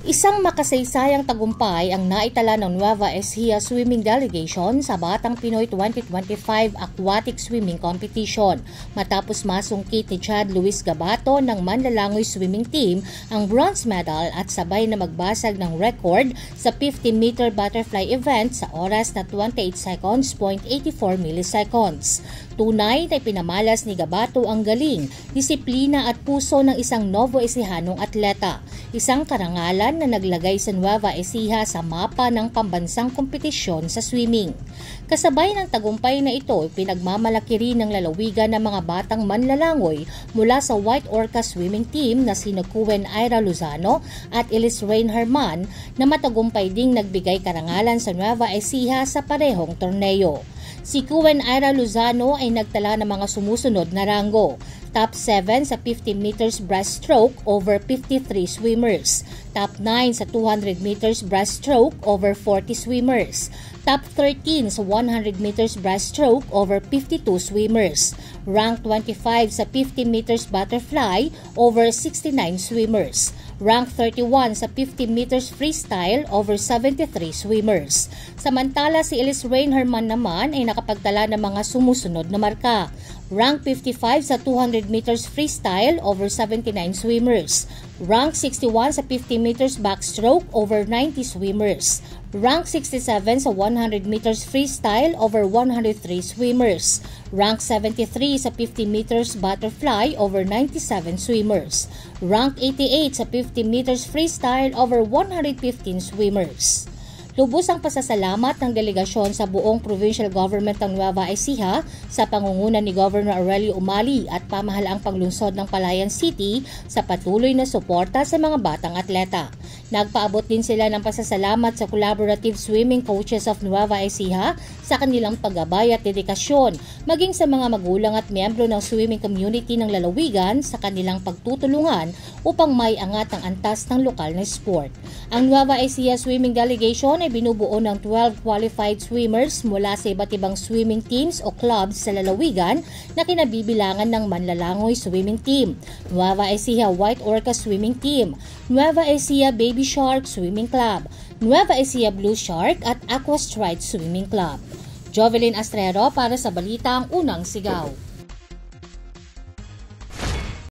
Isang makasaysayang tagumpay ang naitala ng Nueva Ecija Swimming Delegation sa Batang Pinoy 2025 Aquatic Swimming Competition matapos masungkit ni Chad Luis Gabato ng Manlalangoy Swimming Team ang bronze medal at sabay na magbasag ng record sa 50-meter butterfly event sa oras na 28 seconds, 0.84 milliseconds. Tunay na pinamalas ni Gabato ang galing, disiplina at puso ng isang Novo Ecijanong atleta, isang karangalan na naglagay sa Nueva Ecija sa mapa ng pambansang kompetisyon sa swimming. Kasabay ng tagumpay na ito, pinagmamalaki rin ng lalawigan ng mga batang manlalangoy mula sa White Orca Swimming Team na sina Kuwen Ira Lozano at Elise Rain Herman na matagumpay ding nagbigay karangalan sa Nueva Ecija sa parehong torneo. Si Kuwen Ira Lozano ay nagtala ng mga sumusunod na ranggo. Top 7 sa 50 meters breaststroke over 53 swimmers. Top 9 sa 200 meters breaststroke over 40 swimmers. Top 13 sa 100 meters breaststroke over 52 swimmers. Rank 25 sa 50 meters butterfly over 69 swimmers. Rank 31 sa 50 meters freestyle over 73 swimmers. Samantala si Elise Rain Herman naman ay nakapagtala ng mga sumusunod na marka. Rank 55 sa 200 meters freestyle over 79 swimmers. Rank 61 sa 50 meters backstroke over 90 swimmers. Rank 67 sa 100 meters freestyle over 103 swimmers. Rank 73 sa 50 meters butterfly over 97 swimmers. Rank 88 sa 50 meters freestyle over 115 swimmers. Lubos ang pasasalamat ng delegasyon sa buong provincial government ng Nueva Ecija sa pangunguna ni Governor Aurelio Umali at pamahalaang panglungsod ng Palayan City sa patuloy na suporta sa mga batang atleta. Nagpaabot din sila ng pasasalamat sa Collaborative Swimming Coaches of Nueva Ecija sa kanilang paggabay at dedikasyon, maging sa mga magulang at miyembro ng swimming community ng lalawigan sa kanilang pagtutulungan upang may angat ang antas ng lokal na sport. Ang Nueva Ecija Swimming Delegation ay binubuo ng 12 qualified swimmers mula sa iba't ibang swimming teams o clubs sa lalawigan na kinabibilangan ng Manlalangoy Swimming Team, Nueva Ecija White Orca Swimming Team, Nueva Ecija Baby Shark Swimming Club, Nueva Ecija Blue Shark at Aqua Stride Swimming Club. Jovelyn Astrero para sa Balitang Unang Sigaw.